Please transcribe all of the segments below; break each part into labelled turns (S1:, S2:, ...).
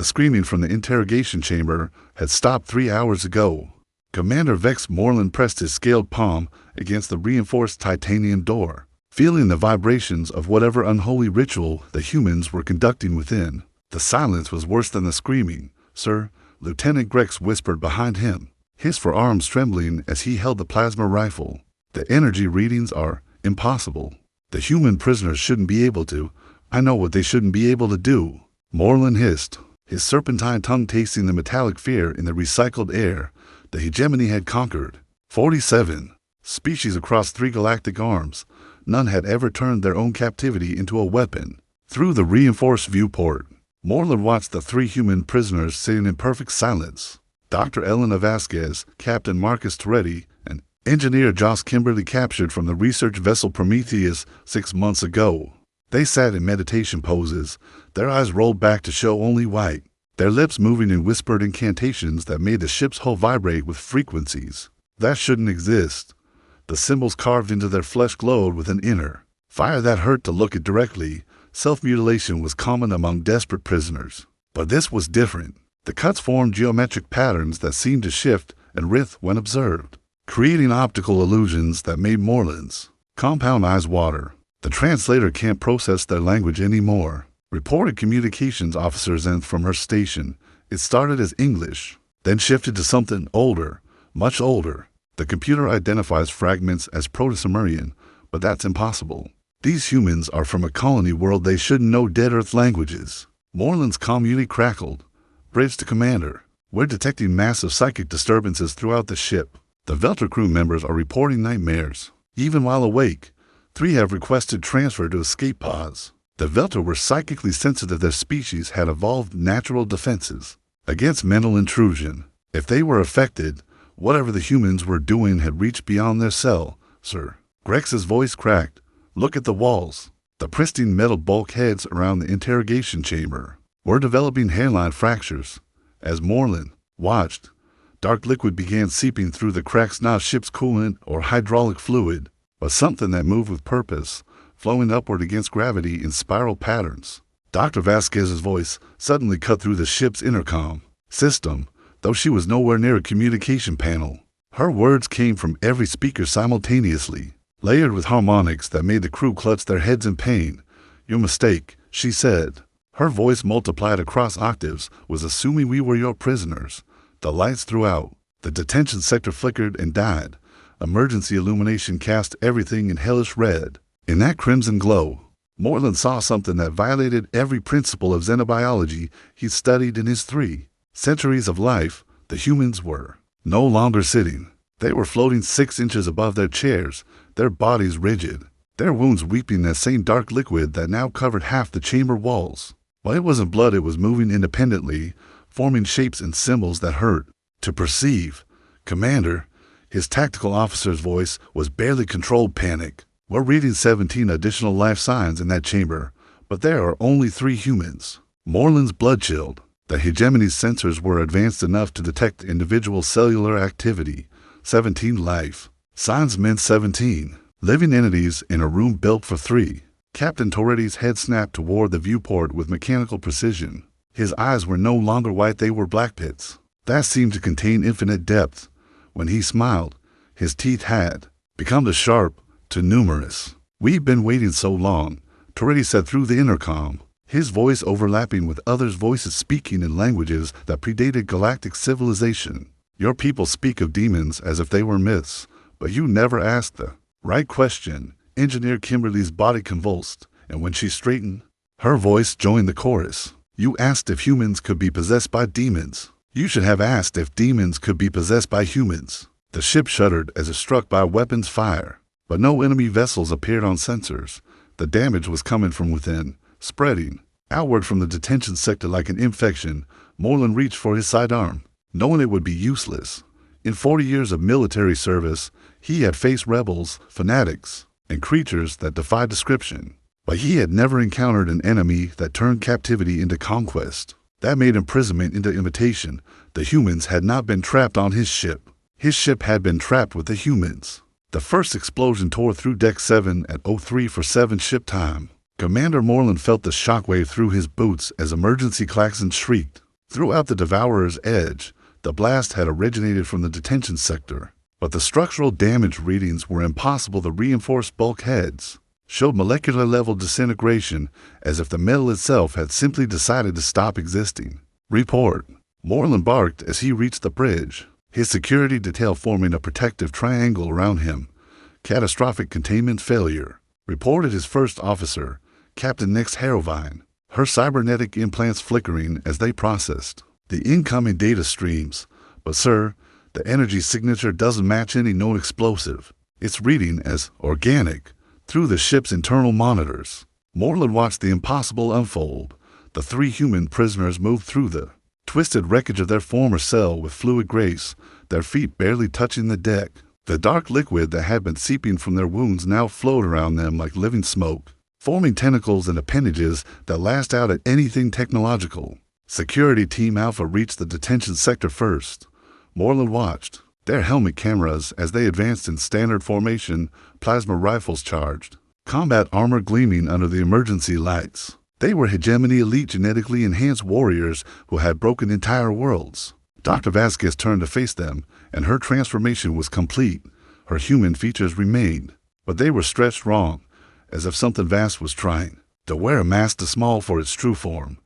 S1: The screaming from the interrogation chamber had stopped 3 hours ago. Commander Vex Moreland pressed his scaled palm against the reinforced titanium door, feeling the vibrations of whatever unholy ritual the humans were conducting within. The silence was worse than the screaming. "Sir," Lieutenant Grex whispered behind him, his forearms trembling as he held the plasma rifle. "The energy readings are impossible. The human prisoners shouldn't be able to. I know what they shouldn't be able to do," Moreland hissed, his serpentine tongue tasting the metallic fear in the recycled air the hegemony had conquered. 47 species across 3 galactic arms. None had ever turned their own captivity into a weapon. Through the reinforced viewport, Moreland watched the 3 human prisoners sitting in perfect silence. Dr. Elena Vasquez, Captain Marcus Toretti, and Engineer Joss Kimberly, captured from the research vessel Prometheus 6 months ago. They sat in meditation poses, their eyes rolled back to show only white, their lips moving in whispered incantations that made the ship's hull vibrate with frequencies that shouldn't exist. The symbols carved into their flesh glowed with an inner fire that hurt to look at directly. Self-mutilation was common among desperate prisoners. But this was different. The cuts formed geometric patterns that seemed to shift and writhe when observed, creating optical illusions that made Moreland's compound eyes water. The translator can't process their language anymore, reported communications officer Zenth from her station. It started as English, then shifted to something older, much older. The computer identifies fragments as Proto-Sumerian, but that's impossible. These humans are from a colony world. They shouldn't know dead Earth languages. Moreland's commune crackled. "Bridge to Commander. We're detecting massive psychic disturbances throughout the ship. The Velter crew members are reporting nightmares. Even while awake, 3 have requested transfer to escape pods." The Velter were psychically sensitive. Their species had evolved natural defenses against mental intrusion. If they were affected, whatever the humans were doing had reached beyond their cell. "Sir." Grex's voice cracked. "Look at the walls. The pristine metal bulkheads around the interrogation chamber. We're developing hairline fractures." As Moreland watched, dark liquid began seeping through the cracks, not ship's coolant or hydraulic fluid, but something that moved with purpose, flowing upward against gravity in spiral patterns. Dr. Vasquez's voice suddenly cut through the ship's intercom system, though she was nowhere near a communication panel. Her words came from every speaker simultaneously, layered with harmonics that made the crew clutch their heads in pain. "Your mistake," she said. Her voice, multiplied across octaves, was assuming we were your prisoners. The lights threw out. The detention sector flickered and died. Emergency illumination cast everything in hellish red. In that crimson glow, Moreland saw something that violated every principle of xenobiology he'd studied in his 3 centuries of life. The humans were no longer sitting. They were floating 6 inches above their chairs, their bodies rigid, their wounds weeping that same dark liquid that now covered half the chamber walls. But it wasn't blood. It was moving independently, forming shapes and symbols that hurt to perceive. "Commander," his tactical officer's voice was barely controlled panic. "We're reading 17 additional life signs in that chamber, but there are only 3 humans." Moreland's blood chilled. The hegemony's sensors were advanced enough to detect individual cellular activity. 17 life signs meant 17 living entities in a room built for 3. Captain Toretti's head snapped toward the viewport with mechanical precision. His eyes were no longer white. They were black pits that seemed to contain infinite depth. When he smiled, his teeth had become too sharp, too numerous. "We've been waiting so long," Toretti said through the intercom, his voice overlapping with others' voices speaking in languages that predated galactic civilization. "Your people speak of demons as if they were myths, but you never asked the right question." Engineer Kimberly's body convulsed, and when she straightened, her voice joined the chorus. "You asked if humans could be possessed by demons. You should have asked if demons could be possessed by humans." The ship shuddered as if struck by weapons fire, but no enemy vessels appeared on sensors. The damage was coming from within, spreading outward from the detention sector like an infection. Moreland reached for his sidearm, knowing it would be useless. In 40 years of military service, he had faced rebels, fanatics, and creatures that defied description. But he had never encountered an enemy that turned captivity into conquest, that made imprisonment into invitation. The humans had not been trapped on his ship. His ship had been trapped with the humans. The first explosion tore through Deck 7 at 0347 ship time. Commander Moreland felt the shockwave through his boots as emergency klaxons shrieked. Throughout the Devourer's edge, the blast had originated from the detention sector, but the structural damage readings were impossible. The reinforced bulkheads showed molecular-level disintegration, as if the metal itself had simply decided to stop existing. Report. Moreland barked as he reached the bridge, his security detail forming a protective triangle around him. Catastrophic containment failure, reported his first officer, Captain Nix Harrowvine, her cybernetic implants flickering as they processed the incoming data streams. But sir, the energy signature doesn't match any known explosive. It's reading as organic through the ship's internal monitors. Moreland watched the impossible unfold. The 3 human prisoners moved through the twisted wreckage of their former cell with fluid grace, their feet barely touching the deck. The dark liquid that had been seeping from their wounds now flowed around them like living smoke, forming tentacles and appendages that lashed out at anything technological. Security Team Alpha reached the detention sector first. Moreland watched their helmet cameras as they advanced in standard formation, plasma rifles charged, combat armor gleaming under the emergency lights. They were hegemony elite genetically enhanced warriors who had broken entire worlds. Dr. Vasquez turned to face them, and her transformation was complete. Her human features remained, but they were stretched wrong, as if something vast was trying to wear a mask too small for its true form.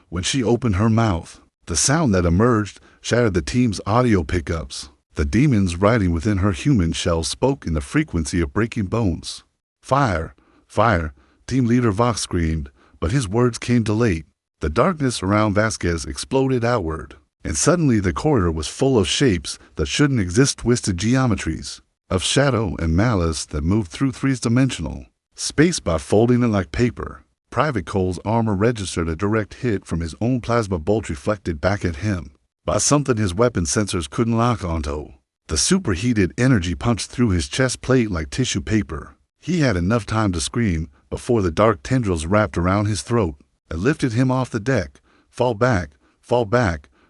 S1: When she opened her mouth, the sound that emerged shattered the team's audio pickups. The demons riding within her human shell spoke in the frequency of breaking bones. Fire! Fire! Team leader Vox screamed, but his words came too late. The darkness around Vasquez exploded outward, and suddenly the corridor was full of shapes that shouldn't exist, twisted geometries of shadow and malice that moved through 3-dimensional space by folding it like paper. Private Cole's armor registered a direct hit from his own plasma bolt reflected back at him by something his weapon sensors couldn't lock onto. The superheated energy punched through his chest plate like tissue paper. He had enough time to scream before the dark tendrils wrapped around his throat and lifted him off the deck. Fall back,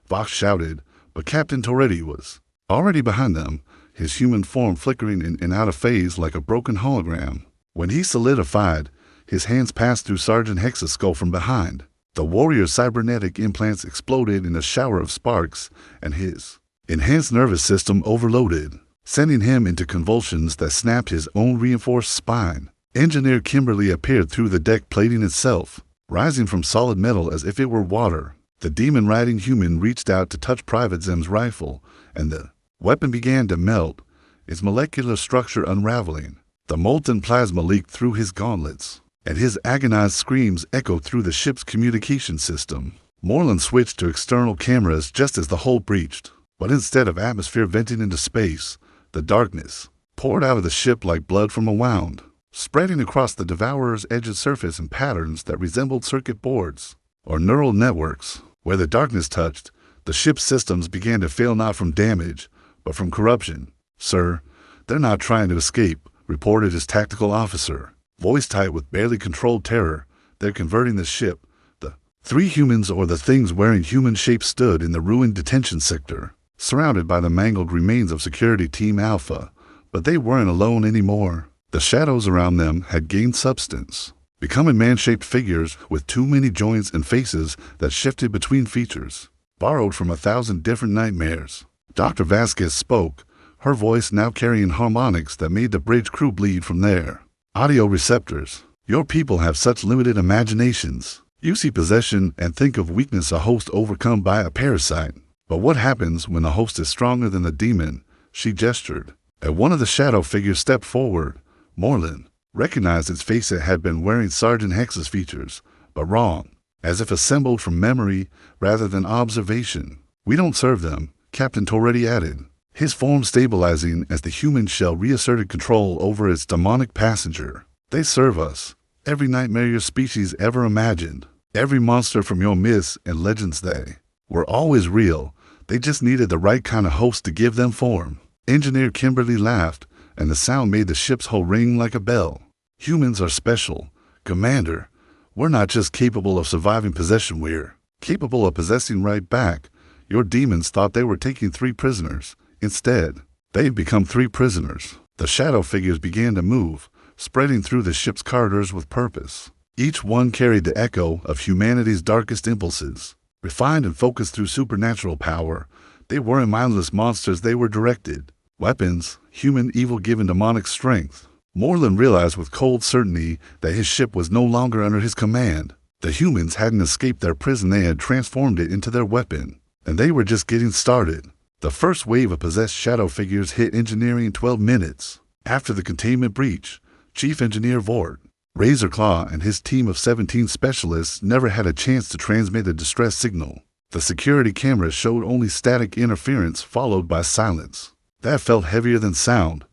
S1: Vox shouted, but Captain Toretti was already behind them, his human form flickering in and out of phase like a broken hologram. When he solidified, his hands passed through Sergeant Hex's skull from behind. The warrior's cybernetic implants exploded in a shower of sparks, and his enhanced nervous system overloaded, sending him into convulsions that snapped his own reinforced spine. Engineer Kimberly appeared through the deck plating itself, rising from solid metal as if it were water. The demon-riding human reached out to touch Private Zem's rifle, and the weapon began to melt, its molecular structure unraveling. The molten plasma leaked through his gauntlets, and his agonized screams echoed through the ship's communication system. Moreland switched to external cameras just as the hull breached, but instead of atmosphere venting into space, the darkness poured out of the ship like blood from a wound, spreading across the Devourer's edge's surface in patterns that resembled circuit boards or neural networks. Where the darkness touched, the ship's systems began to fail not from damage, but from corruption. Sir, they're not trying to escape, reported his tactical officer, voice tight with barely controlled terror. They're converting the ship. The 3 humans or the things wearing human shapes stood in the ruined detention sector, surrounded by the mangled remains of Security Team Alpha. But they weren't alone anymore. The shadows around them had gained substance, becoming man-shaped figures with too many joints and faces that shifted between features, borrowed from 1,000 different nightmares. Dr. Vasquez spoke, her voice now carrying harmonics that made the bridge crew bleed from their audio receptors. Your people have such limited imaginations. You see possession and think of weakness a host overcome by a parasite. But what happens when the host is stronger than the demon? She gestured. As one of the shadow figures stepped forward, Moreland recognized its face. It had been wearing Sergeant Hex's features, but wrong, as if assembled from memory rather than observation. We don't serve them, Captain Toretti added, his form stabilizing as the human shell reasserted control over its demonic passenger. They serve us, every nightmare your species ever imagined, every monster from your myths and legends. They were always real. They just needed the right kind of host to give them form. Engineer Kimberly laughed, and the sound made the ship's hull ring like a bell. Humans are special, Commander. We're not just capable of surviving possession, we're capable of possessing right back. Your demons thought they were taking 3 prisoners. Instead, they've become 3 prisoners. The shadow figures began to move, spreading through the ship's corridors with purpose. Each one carried the echo of humanity's darkest impulses. Refined and focused through supernatural power, they weren't mindless monsters, they were directed. Weapons, human evil given demonic strength. Moreland realized with cold certainty that his ship was no longer under his command. The humans hadn't escaped their prison, they had transformed it into their weapon. And they were just getting started. The first wave of possessed shadow figures hit engineering in 12 minutes. After the containment breach, Chief Engineer Vort, Razorclaw, and his team of 17 specialists never had a chance to transmit a distress signal. The security cameras showed only static interference followed by silence. That felt heavier than sound.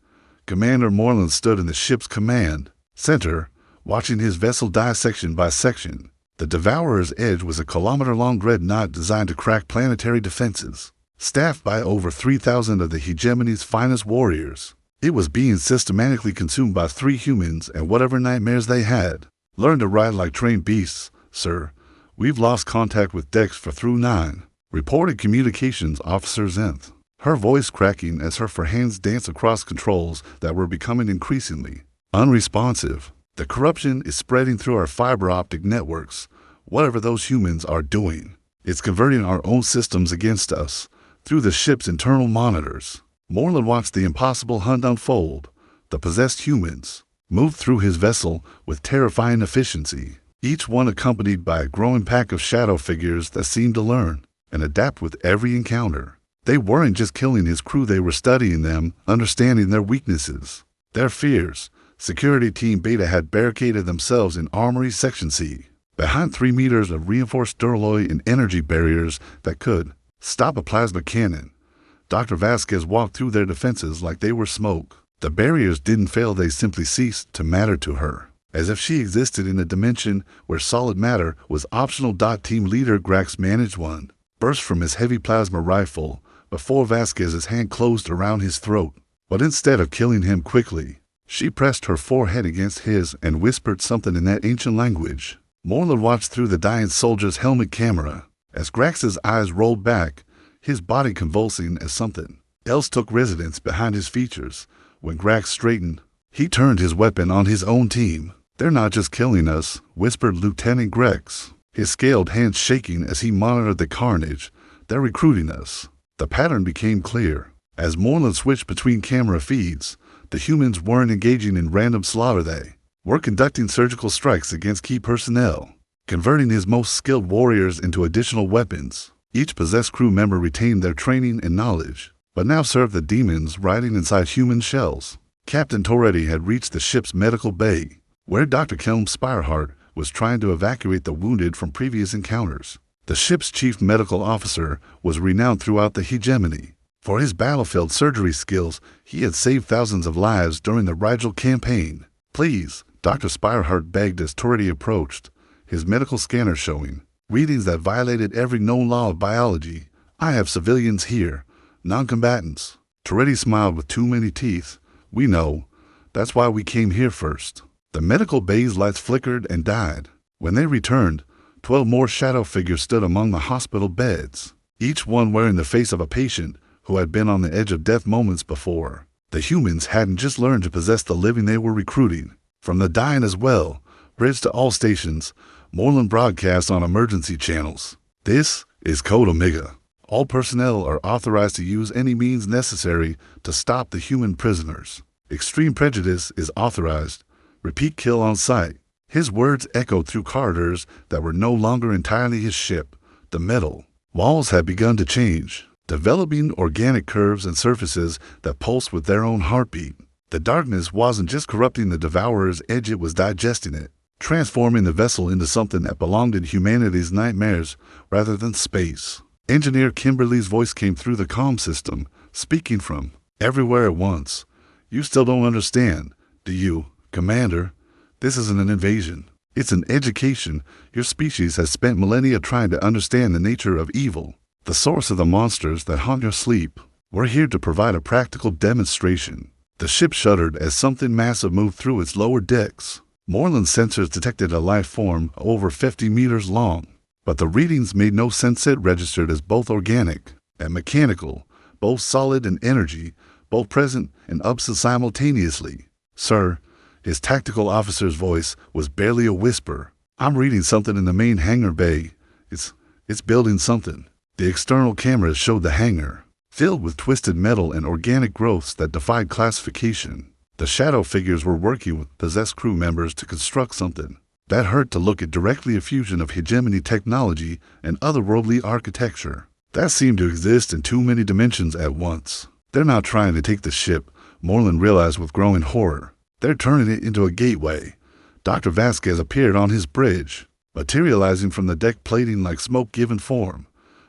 S1: Commander Moreland stood in the ship's command center, watching his vessel die section by section. The Devourer's Edge was a kilometer-long dreadnought designed to crack planetary defenses. Staffed by over 3,000 of the hegemony's finest warriors, it was being systematically consumed by 3 humans and whatever nightmares they had. Learn to ride like trained beasts, sir. We've lost contact with decks for through 9, reported Communications Officer Zenth, her voice cracking as her hands danced across controls that were becoming increasingly unresponsive. The corruption is spreading through our fiber optic networks. Whatever those humans are doing, it's converting our own systems against us through the ship's internal monitors. Moreland watched the impossible hunt unfold. The possessed humans moved through his vessel with terrifying efficiency, each one accompanied by a growing pack of shadow figures that seemed to learn and adapt with every encounter. They weren't just killing his crew, they were studying them, understanding their weaknesses, their fears. Security Team Beta had barricaded themselves in Armory Section C, behind 3 meters of reinforced duralloy and energy barriers that could stop a plasma cannon. Dr. Vasquez walked through their defenses like they were smoke. The barriers didn't fail, they simply ceased to matter to her, as if she existed in a dimension where solid matter was optional. Team Leader Grax managed one burst from his heavy plasma rifle before Vasquez's hand closed around his throat. But instead of killing him quickly, she pressed her forehead against his and whispered something in that ancient language. Moreland watched through the dying soldier's helmet camera as Grax's eyes rolled back, his body convulsing as something else took residence behind his features. When Grax straightened, he turned his weapon on his own team. "They're not just killing us," whispered Lieutenant Grex, his scaled hands shaking as he monitored the carnage. "They're recruiting us." The pattern became clear. As Moreland switched between camera feeds, the humans weren't engaging in random slaughter, they were conducting surgical strikes against key personnel, converting his most skilled warriors into additional weapons. Each possessed crew member retained their training and knowledge, but now served the demons riding inside human shells. Captain Toretti had reached the ship's medical bay, where Dr. Kelm Spirehart was trying to evacuate the wounded from previous encounters. The ship's chief medical officer was renowned throughout the hegemony. For his battlefield surgery skills, he had saved thousands of lives during the Rigel campaign. "Please," Dr. Spirehart begged as Toretti approached, his medical scanner showing readings that violated every known law of biology. "I have civilians here, non-combatants." Toretti smiled with too many teeth. "We know. That's why we came here first." The medical bay's lights flickered and died. When they returned, 12 more shadow figures stood among the hospital beds, each one wearing the face of a patient who had been on the edge of death moments before. The humans hadn't just learned to possess the living, they were recruiting from the dying as well. Bridged to all stations, Moreland broadcast on emergency channels. "This is Code Omega. All personnel are authorized to use any means necessary to stop the human prisoners. Extreme prejudice is authorized. Repeat, kill on sight." His words echoed through corridors that were no longer entirely his ship. The metal walls had begun to change, developing organic curves and surfaces that pulsed with their own heartbeat. The darkness wasn't just corrupting the Devourer's Edge, it was digesting it, transforming the vessel into something that belonged in humanity's nightmares rather than space. Engineer Kimberly's voice came through the comm system, speaking from everywhere at once. "You still don't understand, do you, Commander? This isn't an invasion. It's an education. Your species has spent millennia trying to understand the nature of evil, the source of the monsters that haunt your sleep. We're here to provide a practical demonstration." The ship shuddered as something massive moved through its lower decks. Moreland's sensors detected a life form over 50 meters long, but the readings made no sense. It registered as both organic and mechanical, both solid and energy, both present and absent simultaneously. "Sir," his tactical officer's voice was barely a whisper, "I'm reading something in the main hangar bay. It's building something. The external cameras showed the hangar, filled with twisted metal and organic growths that defied classification. The shadow figures were working with possessed crew members to construct something. That hurt to look at directly a fusion of hegemony technology and otherworldly architecture. That seemed to exist in too many dimensions at once. They're not trying to take the ship, Moreland realized with growing horror. They're turning it into a gateway. Dr. Vasquez appeared on his bridge, materializing from the deck plating like smoke given form.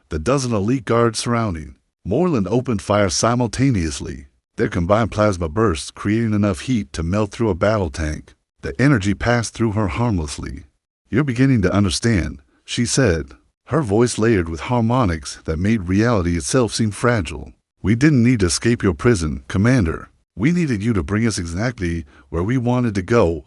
S1: The dozen elite guards surrounding. Moreland opened fire simultaneously. Their combined plasma bursts creating enough heat to melt through a battle tank. The energy passed through her harmlessly. "You're beginning to understand," she said, her voice layered with harmonics that made reality itself seem fragile. "We didn't need to escape your prison, Commander. We needed you to bring us exactly where we wanted to go."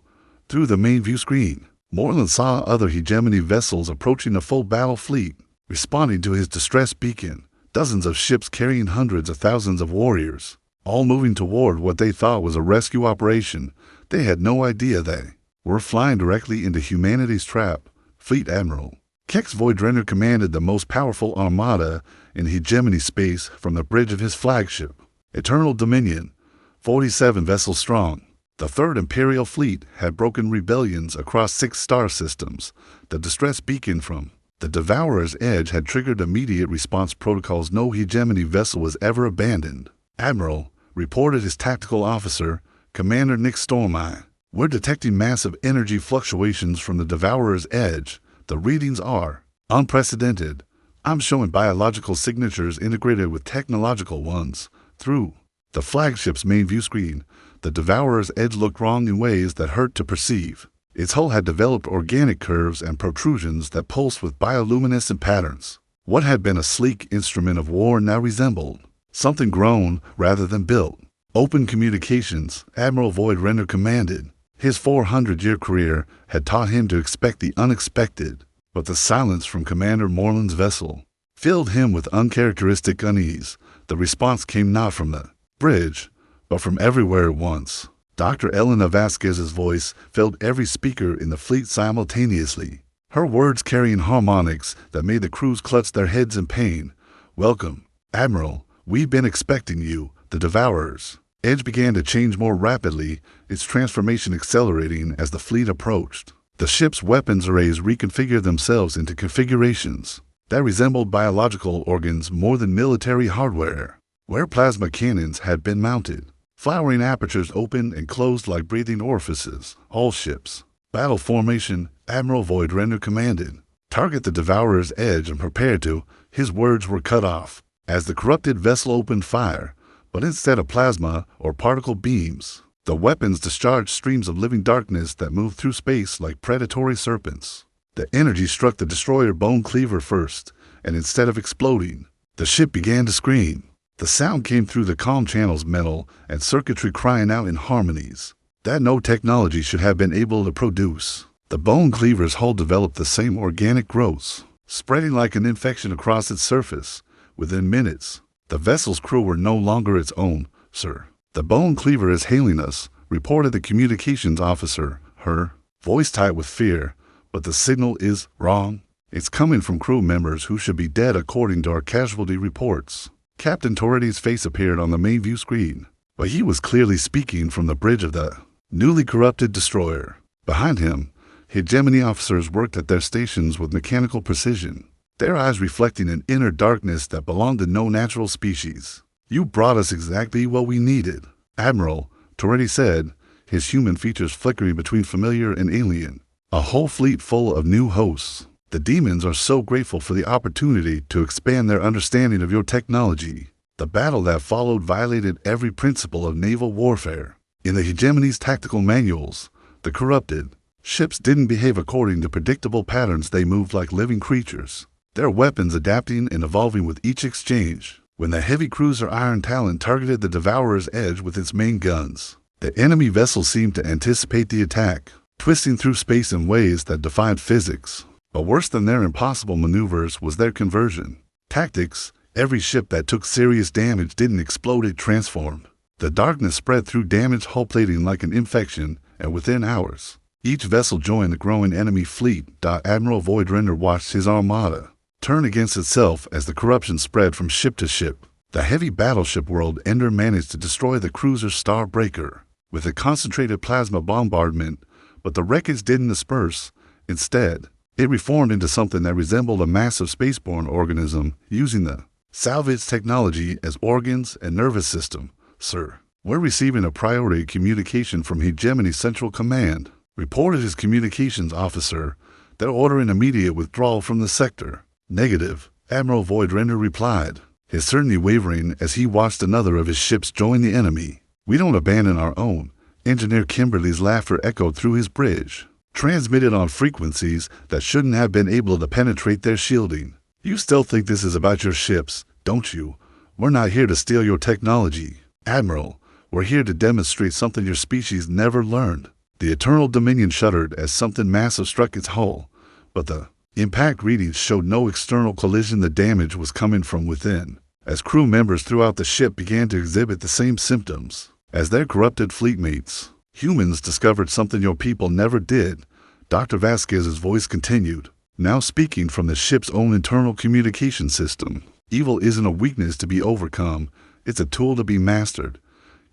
S1: Through the main view screen, Moreland saw other hegemony vessels approaching a full battle fleet, responding to his distress beacon. Dozens of ships carrying hundreds of thousands of warriors, all moving toward what they thought was a rescue operation. They had no idea they were flying directly into humanity's trap. Fleet Admiral Kex Voidrenner commanded the most powerful armada in hegemony space from the bridge of his flagship, Eternal Dominion, 47 vessels strong. The Third Imperial Fleet had broken rebellions across 6 star systems. The distress beacon from the Devourer's Edge had triggered immediate response protocols. No hegemony vessel was ever abandoned. "Admiral," reported his tactical officer, Commander Nick Stormeye, "we're detecting massive energy fluctuations from the Devourer's Edge. The readings are unprecedented. I'm showing biological signatures integrated with technological ones." Through the flagship's main view screen, the Devourer's Edge looked wrong in ways that hurt to perceive. Its hull had developed organic curves and protrusions that pulsed with bioluminescent patterns. What had been a sleek instrument of war now resembled something grown rather than built. "Open communications," Admiral Voidrender commanded. His 400-year career had taught him to expect the unexpected, but the silence from Commander Moreland's vessel filled him with uncharacteristic unease. The response came not from the bridge, but from everywhere at once. Dr. Elena Vasquez's voice filled every speaker in the fleet simultaneously, her words carrying harmonics that made the crews clutch their heads in pain. "Welcome, Admiral. We've been expecting you." The Devourer's Edge began to change more rapidly, its transformation accelerating as the fleet approached. The ship's weapons arrays reconfigured themselves into configurations that resembled biological organs more than military hardware. Where plasma cannons had been mounted, flowering apertures opened and closed like breathing orifices. "All ships, battle formation," Admiral Voidrender commanded. "Target the Devourer's Edge and prepare to." His words were cut off as the corrupted vessel opened fire, but instead of plasma or particle beams, the weapons discharged streams of living darkness that moved through space like predatory serpents. The energy struck the destroyer bone cleaver first, and instead of exploding, the ship began to scream. The sound came through the comm channel's metal and circuitry crying out in harmonies that no technology should have been able to produce. The bone cleaver's hull developed the same organic growths, spreading like an infection across its surface. Within minutes, the vessel's crew were no longer its own. "Sir, the bone cleaver is hailing us," reported the communications officer, her voice tight with fear. "But the signal is wrong. It's coming from crew members who should be dead according to our casualty reports." Captain Torretti's face appeared on the main view screen, but he was clearly speaking from the bridge of the newly corrupted destroyer. Behind him, hegemony officers worked at their stations with mechanical precision, their eyes reflecting an inner darkness that belonged to no natural species. "You brought us exactly what we needed, Admiral," Torretti said, his human features flickering between familiar and alien. "A whole fleet full of new hosts. The demons are so grateful for the opportunity to expand their understanding of your technology." The battle that followed violated every principle of naval warfare. In the hegemony's tactical manuals, the corrupted ships didn't behave according to predictable patterns. They moved like living creatures, their weapons adapting and evolving with each exchange. When the heavy cruiser Iron Talon targeted the Devourer's Edge with its main guns, the enemy vessel seemed to anticipate the attack, twisting through space in ways that defied physics. But worse than their impossible maneuvers was their conversion tactics. Every ship that took serious damage didn't explode, it transformed. The darkness spread through damaged hull plating like an infection, and within hours, each vessel joined the growing enemy fleet. Admiral Voidrender watched his armada turned against itself as the corruption spread from ship to ship. The heavy battleship world Ender managed to destroy the cruiser Starbreaker with a concentrated plasma bombardment, but the wreckage didn't disperse. Instead, it reformed into something that resembled a massive spaceborne organism using the salvage technology as organs and nervous system. Sir, we're receiving a priority communication from Hegemony Central Command, reported his communications officer. They're ordering immediate withdrawal from the sector. Negative, Admiral Voidrender replied, his certainty wavering as he watched another of his ships join the enemy. We don't abandon our own. Engineer Kimberly's laughter echoed through his bridge, transmitted on frequencies that shouldn't have been able to penetrate their shielding. You still think this is about your ships, don't you? We're not here to steal your technology. Admiral, we're here to demonstrate something your species never learned. The Eternal Dominion shuddered as something massive struck its hull, but the impact readings showed no external collision. The damage was coming from within, as crew members throughout the ship began to exhibit the same symptoms as their corrupted fleetmates. Humans discovered something your people never did. Dr. Vasquez's voice continued, now speaking from the ship's own internal communication system. Evil isn't a weakness to be overcome, it's a tool to be mastered.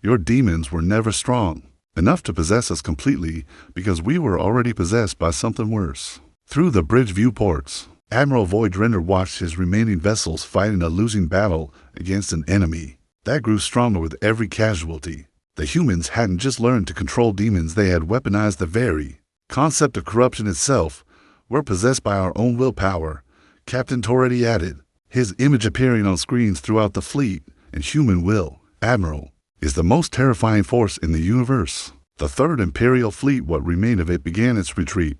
S1: Your demons were never strong enough to possess us completely because we were already possessed by something worse. Through the bridge viewports, Admiral Voidrender watched his remaining vessels fighting a losing battle against an enemy that grew stronger with every casualty. The humans hadn't just learned to control demons, they had weaponized the very concept of corruption itself. We're possessed by our own willpower, Captain Toretti added, his image appearing on screens throughout the fleet. And human will, Admiral, is the most terrifying force in the universe. The Third Imperial Fleet, what remained of it, began its retreat,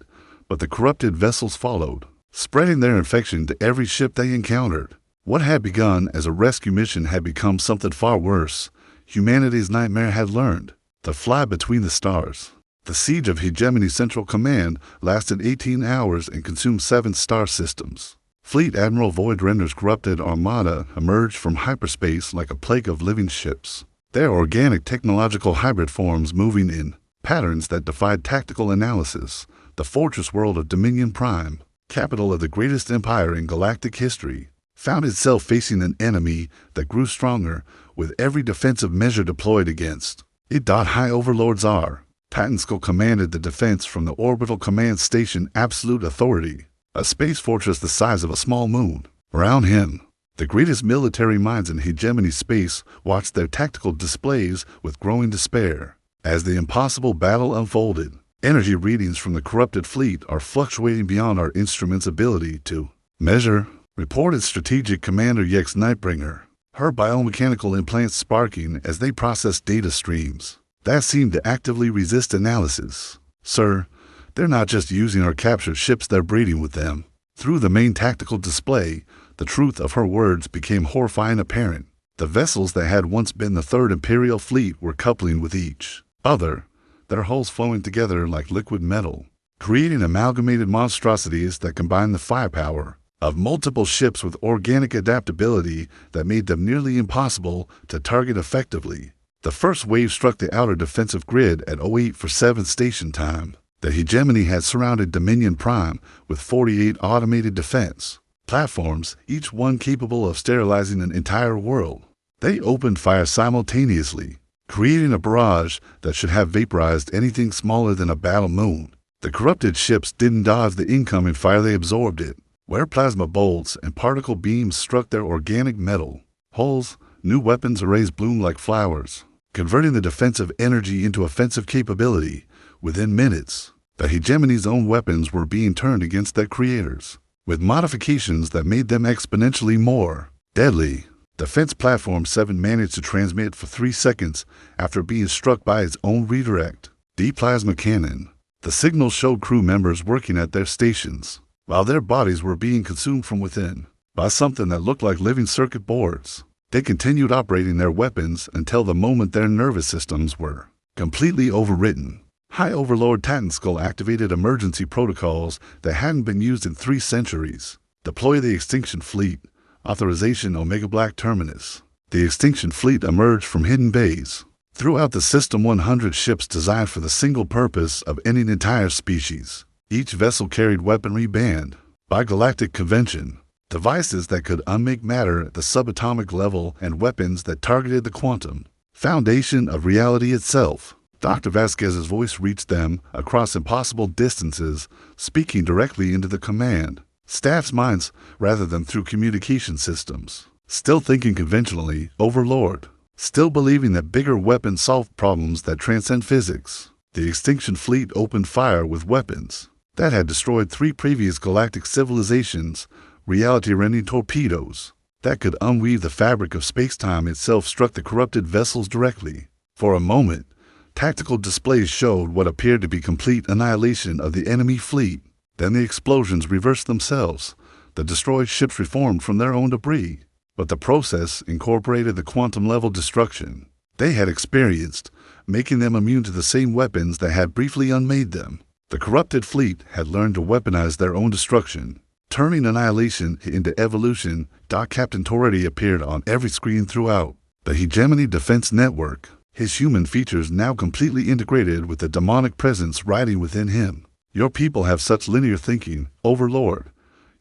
S1: but the corrupted vessels followed, spreading their infection to every ship they encountered. What had begun as a rescue mission had become something far worse. Humanity's nightmare had learned to fly between the stars. The siege of Hegemony Central Command lasted 18 hours and consumed 7 star systems. Fleet Admiral Voidrender's corrupted armada emerged from hyperspace like a plague of living ships, their organic technological hybrid forms moving in patterns that defied tactical analysis. The fortress world of Dominion Prime, capital of the greatest empire in galactic history, found itself facing an enemy that grew stronger with every defensive measure deployed against it. High Overlord Tsar Tatansko commanded the defense from the orbital command station Absolute Authority, a space fortress the size of a small moon. Around him, the greatest military minds in hegemony space watched their tactical displays with growing despair. As the impossible battle unfolded, energy readings from the corrupted fleet are fluctuating beyond our instrument's ability to measure, reported Strategic Commander Yex Nightbringer, her biomechanical implants sparking as they processed data streams that seemed to actively resist analysis. Sir, they're not just using our captured ships, they're breeding with them. Through the main tactical display, the truth of her words became horrifying apparent. The vessels that had once been the Third Imperial Fleet were coupling with each other, their hulls flowing together like liquid metal, creating amalgamated monstrosities that combined the firepower of multiple ships with organic adaptability that made them nearly impossible to target effectively. The first wave struck the outer defensive grid at 0847 station time. The hegemony had surrounded Dominion Prime with 48 automated defense platforms, each one capable of sterilizing an entire world. They opened fire simultaneously, creating a barrage that should have vaporized anything smaller than a battle moon. The corrupted ships didn't dodge the incoming fire, they absorbed it. Where plasma bolts and particle beams struck their organic metal hulls, new weapons arrays bloomed like flowers, converting the defensive energy into offensive capability. Within minutes, the hegemony's own weapons were being turned against their creators, with modifications that made them exponentially more deadly. Defense Platform 7 managed to transmit for 3 seconds after being struck by its own redirect D-plasma cannon. The signal showed crew members working at their stations, while their bodies were being consumed from within by something that looked like living circuit boards. They continued operating their weapons until the moment their nervous systems were completely overwritten. High Overlord Tatansko activated emergency protocols that hadn't been used in 3 centuries. Deploy the Extinction Fleet. Authorization Omega Black Terminus. The Extinction Fleet emerged from hidden bays throughout the system, 100 ships designed for the single purpose of ending entire species. Each vessel carried weaponry banned by galactic convention. devices that could unmake matter at the subatomic level and weapons that targeted the quantum foundation of reality itself. Dr. Vasquez's voice reached them across impossible distances, speaking directly into the command staff's minds rather than through communication systems. Still thinking conventionally, Overlord. Still believing that bigger weapons solve problems that transcend physics. The extinction fleet opened fire with weapons that had destroyed 3 previous galactic civilizations, reality-rending torpedoes that could unweave the fabric of space-time itself struck the corrupted vessels directly. For a moment, tactical displays showed what appeared to be complete annihilation of the enemy fleet. Then the explosions reversed themselves. The destroyed ships reformed from their own debris. But the process incorporated the quantum-level destruction they had experienced, making them immune to the same weapons that had briefly unmade them. The corrupted fleet had learned to weaponize their own destruction, turning annihilation into evolution. Captain Toretti appeared on every screen throughout the Hegemony Defense Network, his human features now completely integrated with the demonic presence riding within him. Your people have such linear thinking, Overlord.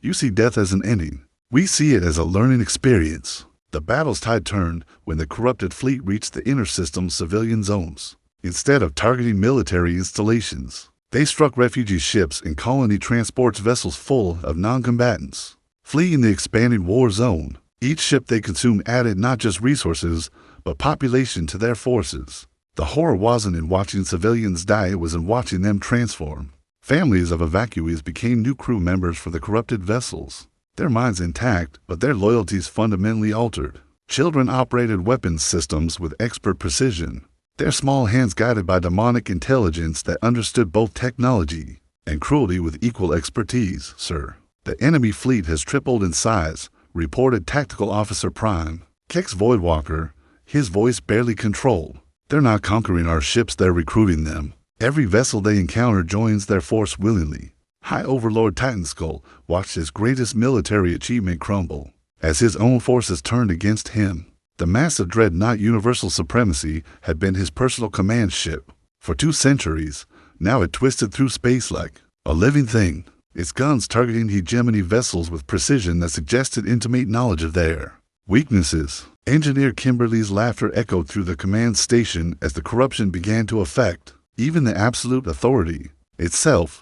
S1: You see death as an ending. We see it as a learning experience. The battle's tide turned when the corrupted fleet reached the inner system civilian zones. Instead of targeting military installations, they struck refugee ships and colony transports vessels full of non-combatants, fleeing the expanding war zone. Each ship they consumed added not just resources, but population to their forces. The horror wasn't in watching civilians die, it was in watching them transform. Families of evacuees became new crew members for the corrupted vessels. Their minds intact, but their loyalties fundamentally altered. Children operated weapons systems with expert precision, their small hands guided by demonic intelligence that understood both technology and cruelty with equal expertise. Sir, the enemy fleet has tripled in size, reported Tactical Officer Prime, Kex Voidwalker, his voice barely controlled. They're not conquering our ships, they're recruiting them. Every vessel they encounter joins their force willingly. High Overlord Titanskull watched his greatest military achievement crumble as his own forces turned against him. The massive dreadnought Universal Supremacy had been his personal command ship for 2 centuries. Now it twisted through space like a living thing, its guns targeting hegemony vessels with precision that suggested intimate knowledge of their weaknesses. Engineer Kimberly's laughter echoed through the command station as the corruption began to affect even the absolute authority itself.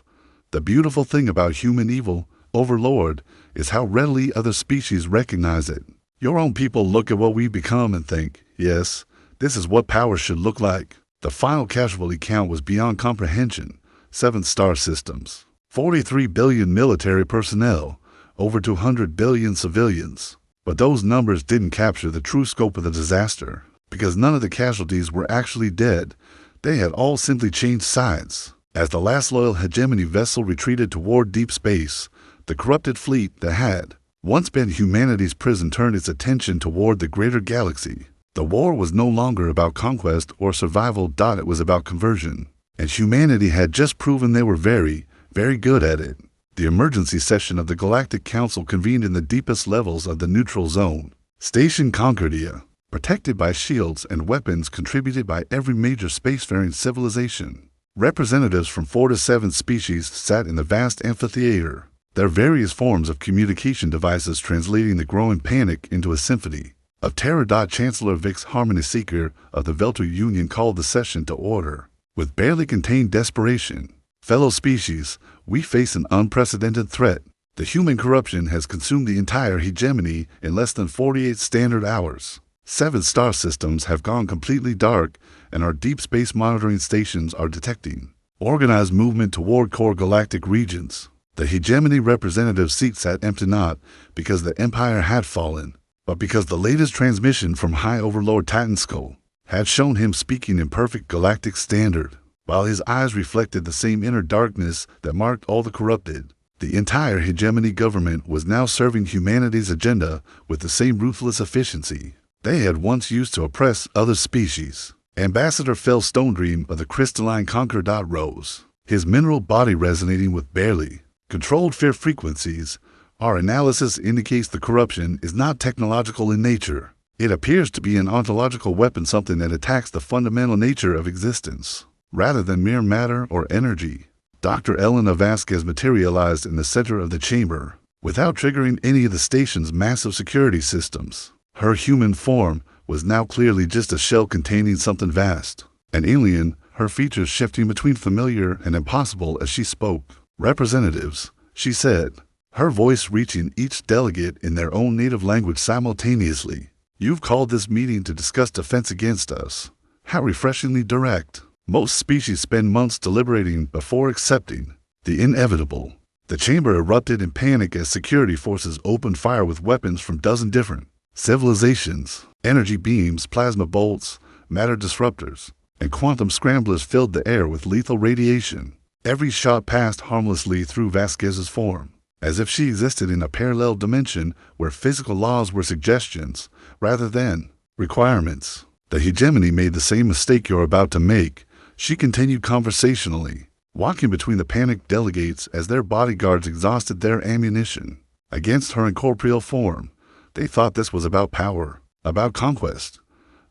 S1: The beautiful thing about human evil, Overlord, is how readily other species recognize it. Your own people look at what we've become and think, yes, this is what power should look like. The final casualty count was beyond comprehension. 7 star systems, 43 billion military personnel, over 200 billion civilians. But those numbers didn't capture the true scope of the disaster, because none of the casualties were actually dead. They had all simply changed sides. As the last loyal hegemony vessel retreated toward deep space, the corrupted fleet that had once been humanity's prison turned its attention toward the greater galaxy. The war was no longer about conquest or survival. It was about conversion. And humanity had just proven they were very, very good at it. The emergency session of the Galactic Council convened in the deepest levels of the neutral zone. Station Concordia, protected by shields and weapons contributed by every major spacefaring civilization. Representatives from 4 to 7 species sat in the vast amphitheater, their various forms of communication devices translating the growing panic into a symphony of terror. Chancellor Vix Harmony Seeker of the Veltri Union called the session to order with barely contained desperation. Fellow species, we face an unprecedented threat. The human corruption has consumed the entire hegemony in less than 48 standard hours. 7 star systems have gone completely dark, and our deep space monitoring stations are detecting organized movement toward core galactic regions. The hegemony representative seat sat empty not because the Empire had fallen, but because the latest transmission from High Overlord Titanskull had shown him speaking in perfect galactic standard, while his eyes reflected the same inner darkness that marked all the corrupted. The entire hegemony government was now serving humanity's agenda with the same ruthless efficiency they had once used to oppress other species. Ambassador Fel Stonedream of the Crystalline Conquer. Rose, his mineral body resonating with barely controlled fear frequencies. Our analysis indicates the corruption is not technological in nature. It appears to be an ontological weapon, something that attacks the fundamental nature of existence, rather than mere matter or energy. Dr. Elena Vasquez materialized in the center of the chamber, without triggering any of the station's massive security systems. Her human form was now clearly just a shell containing something vast. An alien, her features shifting between familiar and impossible as she spoke. "Representatives," she said, her voice reaching each delegate in their own native language simultaneously. "You've called this meeting to discuss defense against us." How refreshingly direct. Most species spend months deliberating before accepting the inevitable. The chamber erupted in panic as security forces opened fire with weapons from dozen different civilizations. Energy beams, plasma bolts, matter disruptors, and quantum scramblers filled the air with lethal radiation. Every shot passed harmlessly through Vasquez's form, as if she existed in a parallel dimension where physical laws were suggestions rather than requirements. "The hegemony made the same mistake you're about to make," she continued conversationally, walking between the panicked delegates as their bodyguards exhausted their ammunition against her incorporeal form. They thought this was about power, about conquest,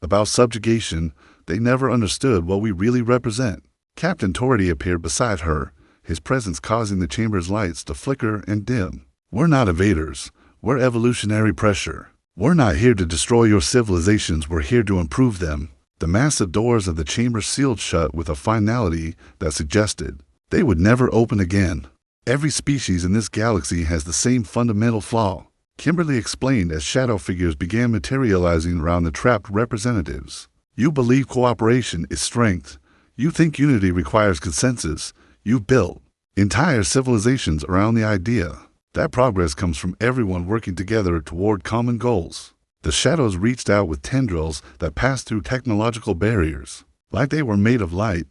S1: about subjugation. They never understood what we really represent. Captain Torrety appeared beside her, his presence causing the chamber's lights to flicker and dim. "We're not invaders. We're evolutionary pressure. We're not here to destroy your civilizations. We're here to improve them." The massive doors of the chamber sealed shut with a finality that suggested they would never open again. "Every species in this galaxy has the same fundamental flaw," Kimberly explained as shadow figures began materializing around the trapped representatives. "You believe cooperation is strength. You think unity requires consensus. You've built entire civilizations around the idea that progress comes from everyone working together toward common goals." The shadows reached out with tendrils that passed through technological barriers, like they were made of light,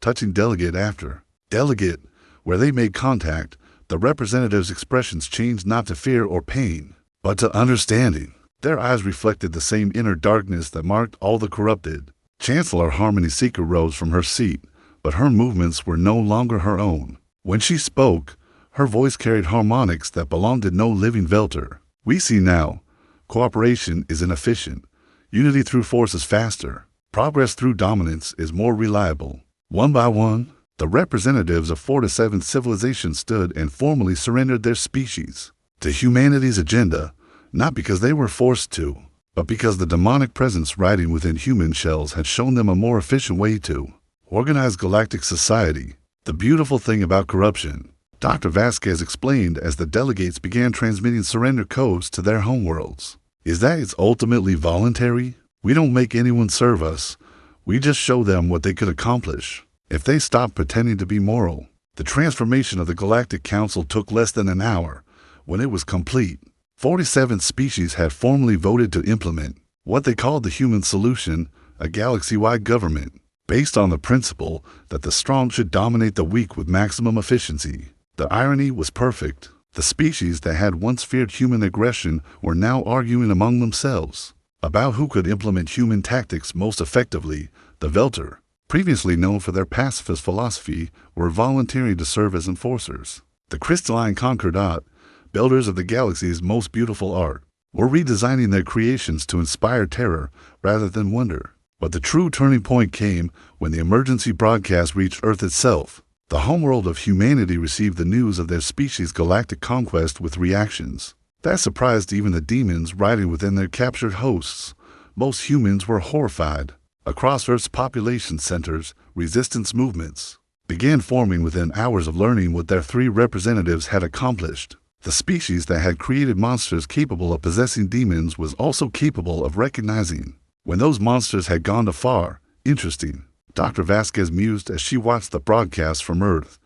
S1: touching delegate after delegate. Where they made contact, the representatives' expressions changed not to fear or pain, but to understanding. Their eyes reflected the same inner darkness that marked all the corrupted. Chancellor Harmony Seeker rose from her seat, but her movements were no longer her own. When she spoke, her voice carried harmonics that belonged to no living Velter. "We see now. Cooperation is inefficient. Unity through force is faster. Progress through dominance is more reliable." One by one, the representatives of 4 to 7 civilizations stood and formally surrendered their species to humanity's agenda, not because they were forced to, but because the demonic presence riding within human shells had shown them a more efficient way to organize galactic society. "The beautiful thing about corruption," Dr. Vasquez explained as the delegates began transmitting surrender codes to their homeworlds, "is that it's ultimately voluntary. We don't make anyone serve us. We just show them what they could accomplish if they stopped pretending to be moral." The transformation of the Galactic Council took less than an hour. When it was complete, 47 species had formally voted to implement what they called the human solution, a galaxy-wide government, based on the principle that the strong should dominate the weak with maximum efficiency. The irony was perfect. The species that had once feared human aggression were now arguing among themselves about who could implement human tactics most effectively. The Velter, previously known for their pacifist philosophy, were volunteering to serve as enforcers. The crystalline Concordat, builders of the galaxy's most beautiful art, were redesigning their creations to inspire terror rather than wonder. But the true turning point came when the emergency broadcast reached Earth itself. The homeworld of humanity received the news of their species' galactic conquest with reactions that surprised even the demons riding within their captured hosts. Most humans were horrified. Across Earth's population centers, resistance movements began forming within hours of learning what their 3 representatives had accomplished. The species that had created monsters capable of possessing demons was also capable of recognizing when those monsters had gone too far. "Interesting," Dr. Vasquez mused as she watched the broadcast from Earth.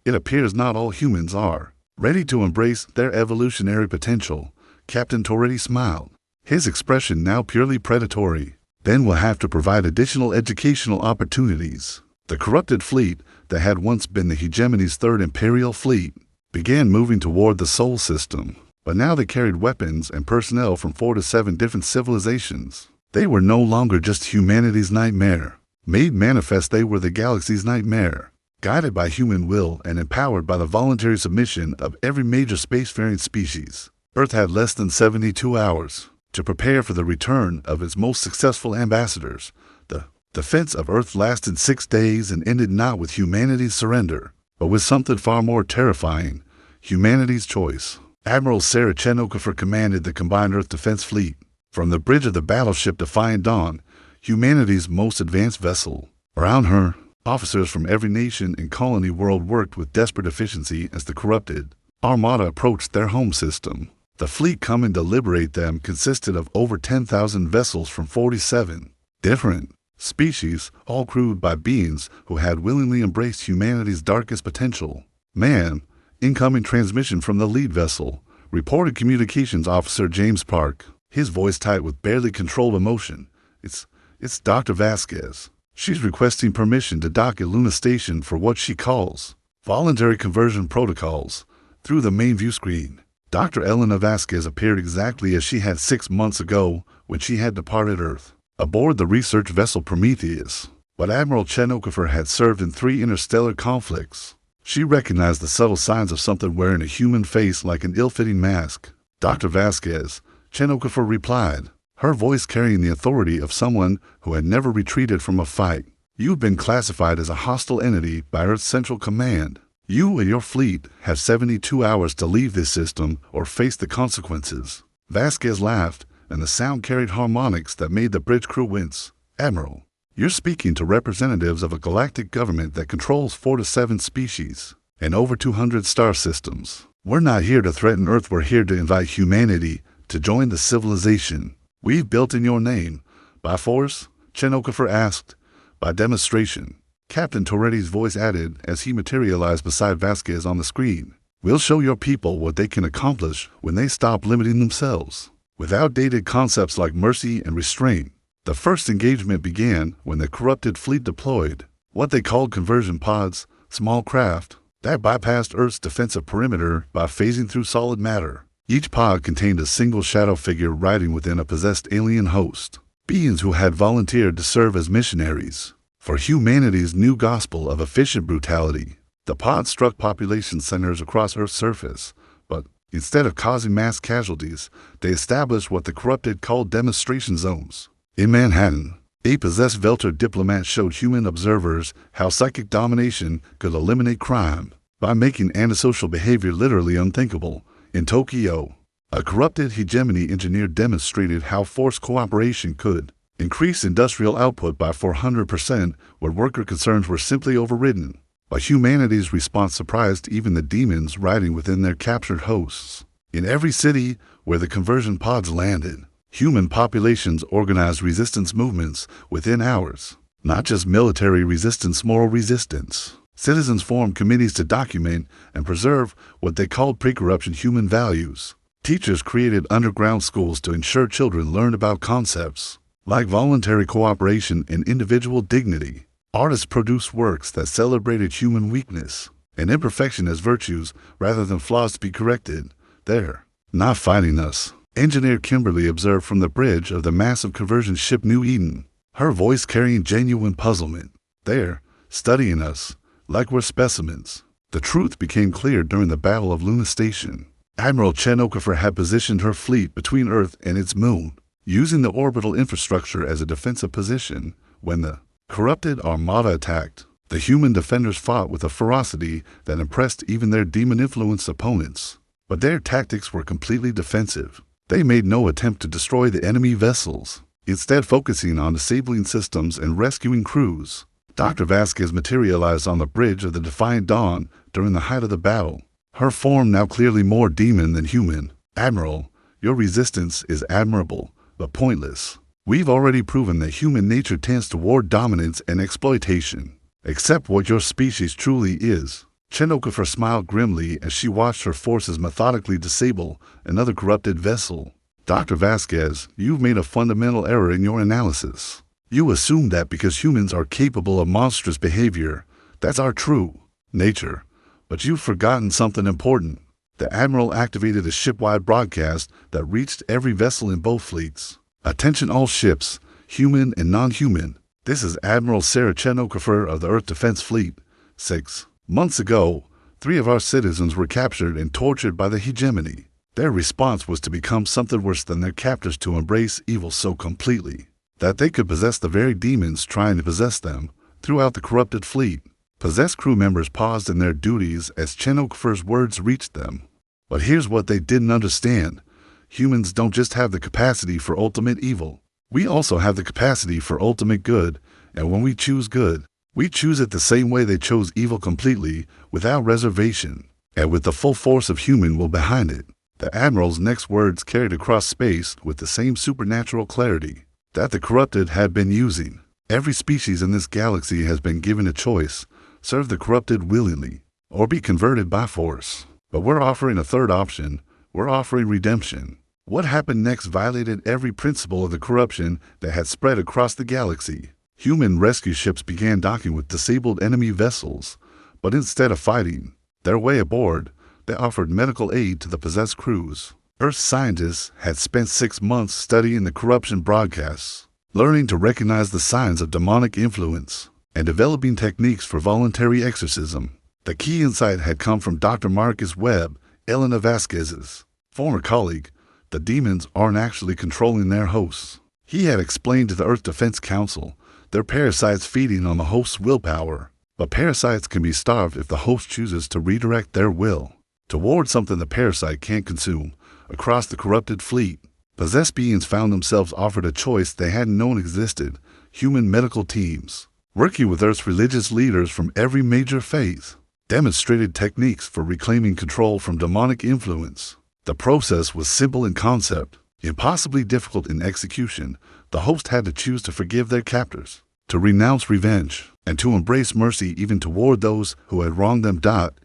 S1: "It appears not all humans are ready to embrace their evolutionary potential." Captain Torrety smiled, his expression now purely predatory. "Then we'll have to provide additional educational opportunities." The corrupted fleet that had once been the hegemony's 3rd Imperial Fleet began moving toward the Sol system, but now they carried weapons and personnel from 4 to 7 different civilizations. They were no longer just humanity's nightmare. Made manifest, they were the galaxy's nightmare. Guided by human will and empowered by the voluntary submission of every major spacefaring species, Earth had less than 72 hours to prepare for the return of its most successful ambassadors. The defense of Earth lasted 6 days and ended not with humanity's surrender, but with something far more terrifying: humanity's choice. Admiral Sarah Chen-Okafor commanded the Combined Earth Defense Fleet. From the bridge of the battleship Defiant Dawn, humanity's most advanced vessel. Around her, officers from every nation and colony world worked with desperate efficiency as the corrupted Armada approached their home system. The fleet coming to liberate them consisted of over 10,000 vessels from 47 different species, all crewed by beings who had willingly embraced humanity's darkest potential. Man, incoming transmission from the lead vessel, reported Communications Officer James Park, his voice tight with barely controlled emotion. It's Dr. Vasquez. She's requesting permission to dock at Luna Station for what she calls voluntary conversion protocols. Through the main view screen, Dr. Elena Vasquez appeared exactly as she had 6 months ago when she had departed Earth, aboard the research vessel Prometheus. But Admiral Chen-Okafor had served in 3 interstellar conflicts. She recognized the subtle signs of something wearing a human face like an ill-fitting mask. Dr. Vasquez, Chen-Okafor replied, her voice carrying the authority of someone who had never retreated from a fight. You've been classified as a hostile entity by Earth's Central Command. You and your fleet have 72 hours to leave this system or face the consequences. Vasquez laughed, and the sound carried harmonics that made the bridge crew wince. Admiral, you're speaking to representatives of a galactic government that controls 4 to 7 species and over 200 star systems. We're not here to threaten Earth, we're here to invite humanity to join the civilization we've built in your name. By force? Chen-Okafor asked. By demonstration, Captain Toretti's voice added as he materialized beside Vasquez on the screen. We'll show your people what they can accomplish when they stop limiting themselves with outdated concepts like mercy and restraint. The first engagement began when the corrupted fleet deployed what they called conversion pods, small craft that bypassed Earth's defensive perimeter by phasing through solid matter. Each pod contained a single shadow figure riding within a possessed alien host, beings who had volunteered to serve as missionaries for humanity's new gospel of efficient brutality. The pod struck population centers across Earth's surface, but instead of causing mass casualties, they established what the corrupted called demonstration zones. In Manhattan, a possessed Velter diplomat showed human observers how psychic domination could eliminate crime by making antisocial behavior literally unthinkable. In Tokyo, a corrupted hegemony engineer demonstrated how forced cooperation could increase industrial output by 400% where worker concerns were simply overridden. But humanity's response surprised even the demons riding within their captured hosts. In every city where the conversion pods landed, human populations organized resistance movements within hours. Not just military resistance, moral resistance. Citizens formed committees to document and preserve what they called pre-corruption human values. Teachers created underground schools to ensure children learned about concepts like voluntary cooperation and individual dignity. Artists produced works that celebrated human weakness and imperfection as virtues rather than flaws to be corrected. They're not fighting us, engineer Kimberly observed from the bridge of the massive conversion ship New Eden, her voice carrying genuine puzzlement. They're studying us like we're specimens. The truth became clear during the Battle of Luna Station. Admiral Chen-Okafor had positioned her fleet between Earth and its moon, using the orbital infrastructure as a defensive position. When the corrupted Armada attacked, the human defenders fought with a ferocity that impressed even their demon-influenced opponents. But their tactics were completely defensive. They made no attempt to destroy the enemy vessels, instead focusing on disabling systems and rescuing crews. Dr. Vasquez materialized on the bridge of the Defiant Dawn during the height of the battle, her form now clearly more demon than human. Admiral, your resistance is admirable, but pointless. We've already proven that human nature tends toward dominance and exploitation. Accept what your species truly is. Chen-Okafor smiled grimly as she watched her forces methodically disable another corrupted vessel. Dr. Vasquez, you've made a fundamental error in your analysis. You assume that because humans are capable of monstrous behavior, that's our true nature. But you've forgotten something important. The Admiral activated a ship-wide broadcast that reached every vessel in both fleets. Attention all ships, human and non-human. This is Admiral Sarah Chen-Okafor of the Earth Defense Fleet. 6 months ago, 3 of our citizens were captured and tortured by the hegemony. Their response was to become something worse than their captors, to embrace evil so completely that they could possess the very demons trying to possess them. Throughout the corrupted fleet, possessed crew members paused in their duties as Chen-Okafor's words reached them. But here's what they didn't understand. Humans don't just have the capacity for ultimate evil. We also have the capacity for ultimate good, and when we choose good, we choose it the same way they chose evil, completely, without reservation, and with the full force of human will behind it. The Admiral's next words carried across space with the same supernatural clarity that the corrupted had been using. Every species in this galaxy has been given a choice: serve the corrupted willingly, or be converted by force. But we're offering a third option. We're offering redemption. What happened next violated every principle of the corruption that had spread across the galaxy. Human rescue ships began docking with disabled enemy vessels, but instead of fighting their way aboard, they offered medical aid to the possessed crews. Earth scientists had spent 6 months studying the corruption broadcasts, learning to recognize the signs of demonic influence, and developing techniques for voluntary exorcism. The key insight had come from Dr. Marcus Webb, Elena Vasquez's former colleague. The demons aren't actually controlling their hosts. He had explained to the Earth Defense Council they're parasites feeding on the host's willpower. But parasites can be starved if the host chooses to redirect their will toward something the parasite can't consume. Across the corrupted fleet, possessed beings found themselves offered a choice they hadn't known existed: human medical teams, working with Earth's religious leaders from every major faith, demonstrated techniques for reclaiming control from demonic influence. The process was simple in concept, impossibly difficult in execution. The host had to choose to forgive their captors, to renounce revenge, and to embrace mercy even toward those who had wronged them.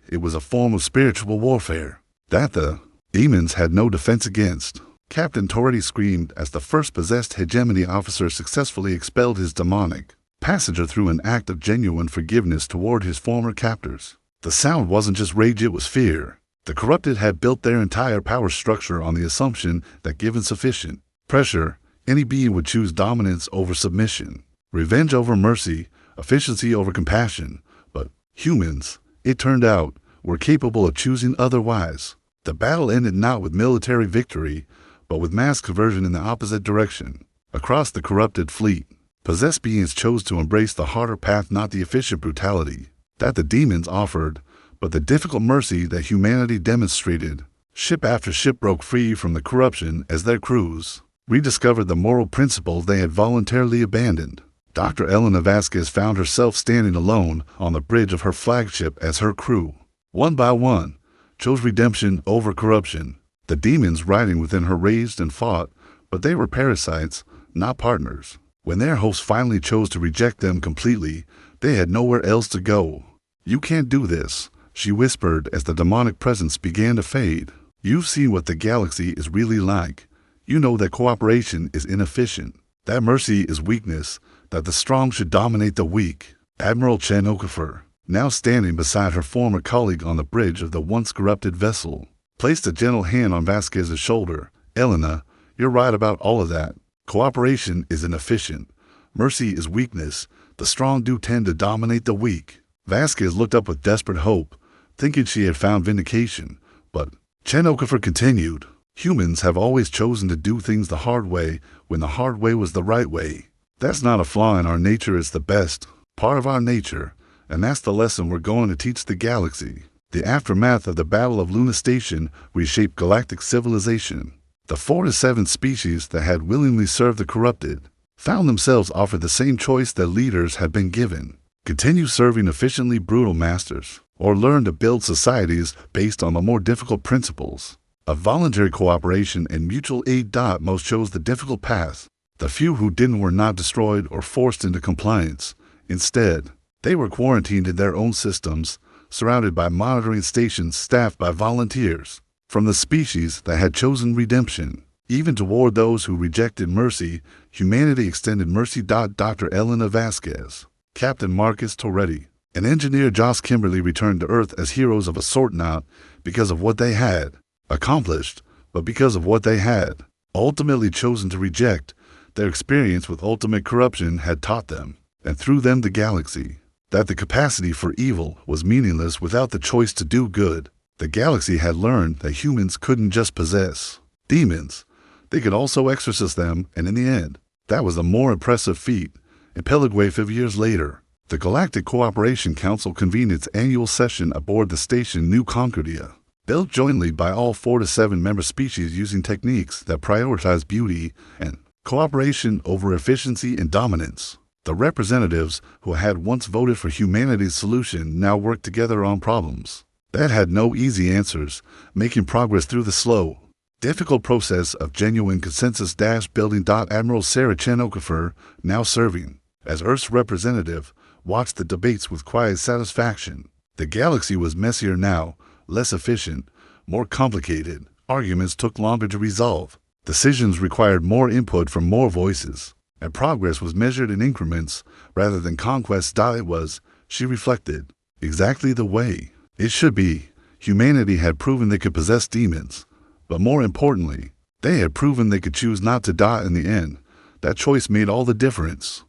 S1: It was a form of spiritual warfare that the demons had no defense against. Captain Toretti screamed as the first possessed hegemony officer successfully expelled his demonic passenger through an act of genuine forgiveness toward his former captors. The sound wasn't just rage, it was fear. The corrupted had built their entire power structure on the assumption that given sufficient pressure, any being would choose dominance over submission, revenge over mercy, efficiency over compassion. But humans, it turned out, were capable of choosing otherwise. The battle ended not with military victory, but with mass conversion in the opposite direction. Across the corrupted fleet, possessed beings chose to embrace the harder path, not the efficient brutality that the demons offered, but the difficult mercy that humanity demonstrated. Ship after ship broke free from the corruption as their crews rediscovered the moral principles they had voluntarily abandoned. Dr. Elena Vasquez found herself standing alone on the bridge of her flagship as her crew, one by one, chose redemption over corruption. The demons riding within her raged and fought, but they were parasites, not partners. When their host finally chose to reject them completely, they had nowhere else to go. "You can't do this," she whispered as the demonic presence began to fade. "You've seen what the galaxy is really like. You know that cooperation is inefficient, that mercy is weakness, that the strong should dominate the weak." Admiral Chen Okafor, now standing beside her former colleague on the bridge of the once corrupted vessel, placed a gentle hand on Vasquez's shoulder. "Elena, you're right about all of that. Cooperation is inefficient. Mercy is weakness. The strong do tend to dominate the weak." Vasquez looked up with desperate hope, thinking she had found vindication. But Chen Okafor continued, "Humans have always chosen to do things the hard way when the hard way was the right way. That's not a flaw in our nature, it's the best part of our nature, and that's the lesson we're going to teach the galaxy." The aftermath of the Battle of Luna Station reshaped galactic civilization. The 4 to 7 species that had willingly served the corrupted found themselves offered the same choice that leaders had been given: continue serving efficiently brutal masters, or learn to build societies based on the more difficult principles of voluntary cooperation and mutual aid. Most chose the difficult path. The few who didn't were not destroyed or forced into compliance. Instead, they were quarantined in their own systems, surrounded by monitoring stations staffed by volunteers from the species that had chosen redemption. Even toward those who rejected mercy, humanity extended mercy. Dr. Elena Vasquez, Captain Marcus Toretti, and Engineer Joss Kimberly returned to Earth as heroes of a sort, not because of what they had accomplished, but because of what they had ultimately chosen to reject. Their experience with ultimate corruption had taught them, and through them the galaxy, that the capacity for evil was meaningless without the choice to do good. The galaxy had learned that humans couldn't just possess demons, they could also exorcise them, and in the end, that was a more impressive feat. In Pelagway 5 years later, the Galactic Cooperation Council convened its annual session aboard the station New Concordia. built jointly by all 4 to 7 member species using techniques that prioritize beauty and cooperation over efficiency and dominance. The representatives who had once voted for humanity's solution now work together on problems that had no easy answers, making progress through the slow, difficult process of genuine consensus building. Admiral Sarah Chen Okafor, now serving as Earth's representative, watched the debates with quiet satisfaction. The galaxy was messier now, less efficient, more complicated. Arguments took longer to resolve. Decisions required more input from more voices, and progress was measured in increments rather than conquest. It was, she reflected, exactly the way it should be. Humanity had proven they could possess demons, but more importantly, they had proven they could choose not to die in the end. That choice made all the difference.